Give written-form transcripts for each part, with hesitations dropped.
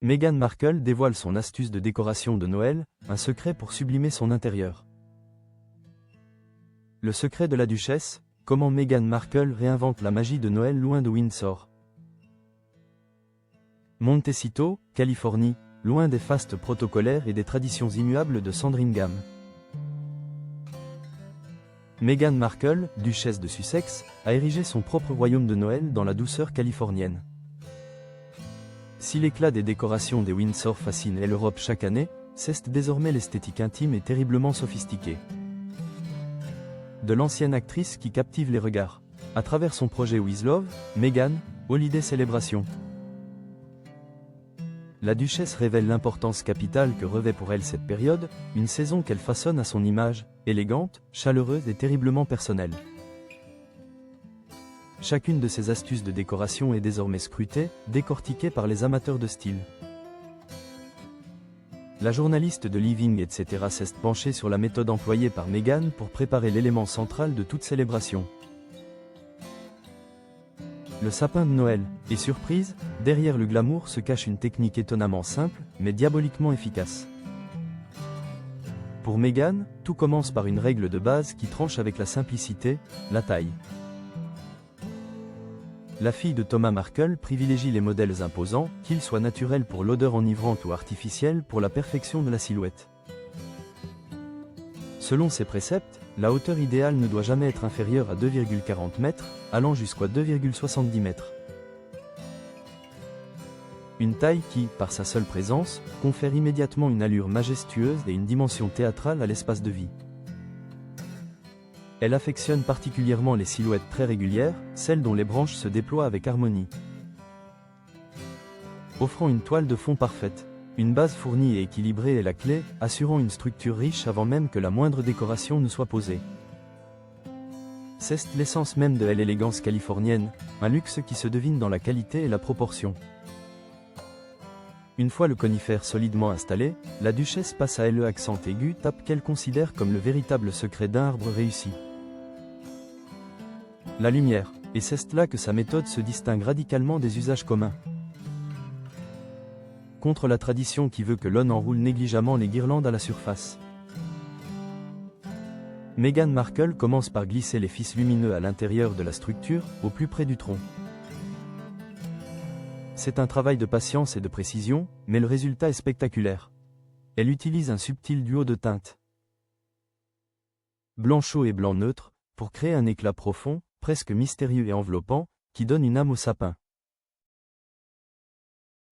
Meghan Markle dévoile son astuce de décoration de Noël, un secret pour sublimer son intérieur. Le secret de la duchesse, comment Meghan Markle réinvente la magie de Noël loin de Windsor. Montecito, Californie, loin des fastes protocolaires et des traditions immuables de Sandringham. Meghan Markle, duchesse de Sussex, a érigé son propre royaume de Noël dans la douceur californienne. Si l'éclat des décorations des Windsor fascine l'Europe chaque année, c'est désormais l'esthétique intime et terriblement sophistiquée de l'ancienne actrice qui captive les regards. À travers son projet With Love, Meghan, Holiday Celebration. La duchesse révèle l'importance capitale que revêt pour elle cette période, une saison qu'elle façonne à son image, élégante, chaleureuse et terriblement personnelle. Chacune de ces astuces de décoration est désormais scrutée, décortiquée par les amateurs de style. La journaliste de Living etc. s'est penchée sur la méthode employée par Meghan pour préparer l'élément central de toute célébration. Le sapin de Noël. Et surprise, derrière le glamour se cache une technique étonnamment simple, mais diaboliquement efficace. Pour Meghan, tout commence par une règle de base qui tranche avec la simplicité, la taille. La fille de Thomas Markle privilégie les modèles imposants, qu'ils soient naturels pour l'odeur enivrante ou artificiels pour la perfection de la silhouette. Selon ses préceptes, la hauteur idéale ne doit jamais être inférieure à 2,40 mètres, allant jusqu'à 2,70 mètres. Une taille qui, par sa seule présence, confère immédiatement une allure majestueuse et une dimension théâtrale à l'espace de vie. Elle affectionne particulièrement les silhouettes très régulières, celles dont les branches se déploient avec harmonie. Offrant une toile de fond parfaite, une base fournie et équilibrée est la clé, assurant une structure riche avant même que la moindre décoration ne soit posée. C'est l'essence même de l'élégance californienne, un luxe qui se devine dans la qualité et la proportion. Une fois le conifère solidement installé, la duchesse passe à l'accent aigu tape qu'elle considère comme le véritable secret d'un arbre réussi. La lumière, et c'est là que sa méthode se distingue radicalement des usages communs. Contre la tradition qui veut que l'on enroule négligemment les guirlandes à la surface. Meghan Markle commence par glisser les fils lumineux à l'intérieur de la structure, au plus près du tronc. C'est un travail de patience et de précision, mais le résultat est spectaculaire. Elle utilise un subtil duo de teintes blanc chaud et blanc neutre, pour créer un éclat profond, presque mystérieux et enveloppant, qui donne une âme au sapin.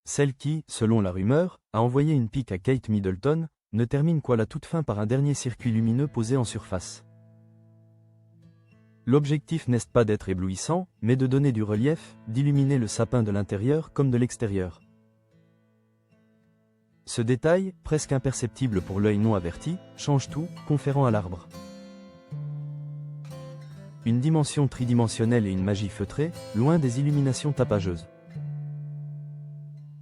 Celle qui, selon la rumeur, a envoyé une pique à Kate Middleton, ne termine qu'à la toute fin par un dernier circuit lumineux posé en surface. L'objectif n'est pas d'être éblouissant, mais de donner du relief, d'illuminer le sapin de l'intérieur comme de l'extérieur. Ce détail, presque imperceptible pour l'œil non averti, change tout, conférant à l'arbre une dimension tridimensionnelle et une magie feutrée, loin des illuminations tapageuses.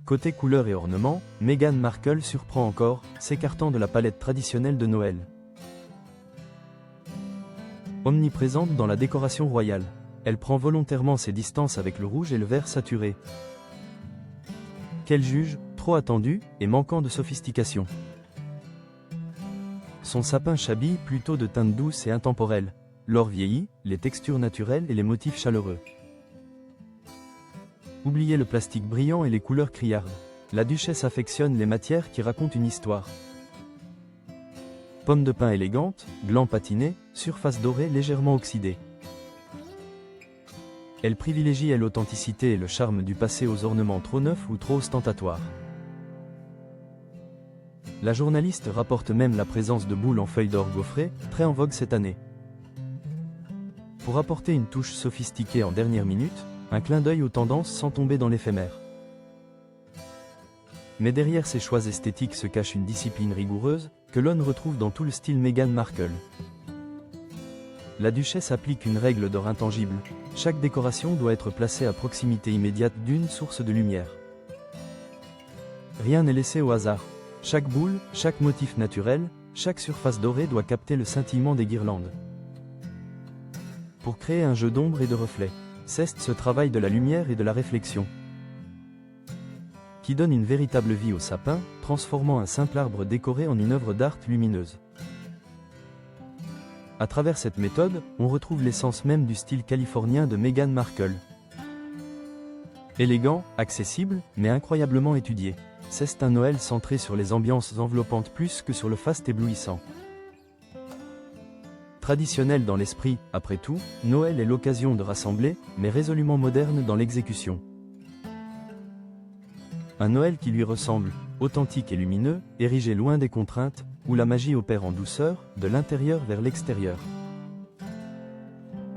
Côté couleurs et ornements, Meghan Markle surprend encore, s'écartant de la palette traditionnelle de Noël. Omniprésente dans la décoration royale, elle prend volontairement ses distances avec le rouge et le vert saturé, qu'elle juge trop attendu et manquant de sophistication. Son sapin chabille plutôt de teintes douces et intemporelles, l'or vieilli, les textures naturelles et les motifs chaleureux. Oubliez le plastique brillant et les couleurs criardes. La duchesse affectionne les matières qui racontent une histoire. Pomme de pin élégante, blanc patiné, surface dorée légèrement oxydée. Elle privilégie l'authenticité et le charme du passé aux ornements trop neufs ou trop ostentatoires. La journaliste rapporte même la présence de boules en feuilles d'or gaufrées, très en vogue cette année. Pour apporter une touche sophistiquée en dernière minute, un clin d'œil aux tendances sans tomber dans l'éphémère. Mais derrière ces choix esthétiques se cache une discipline rigoureuse, que l'on retrouve dans tout le style Meghan Markle. La duchesse applique une règle d'or intangible, chaque décoration doit être placée à proximité immédiate d'une source de lumière. Rien n'est laissé au hasard. Chaque boule, chaque motif naturel, chaque surface dorée doit capter le scintillement des guirlandes. Pour créer un jeu d'ombre et de reflets, c'est ce travail de la lumière et de la réflexion. qui donne une véritable vie au sapin, transformant un simple arbre décoré en une œuvre d'art lumineuse. À travers cette méthode, on retrouve l'essence même du style californien de Meghan Markle. Élégant, accessible, mais incroyablement étudié. C'est un Noël centré sur les ambiances enveloppantes plus que sur le faste éblouissant. Traditionnel dans l'esprit, après tout, Noël est l'occasion de rassembler, mais résolument moderne dans l'exécution. Un Noël qui lui ressemble, authentique et lumineux, érigé loin des contraintes, où la magie opère en douceur, de l'intérieur vers l'extérieur.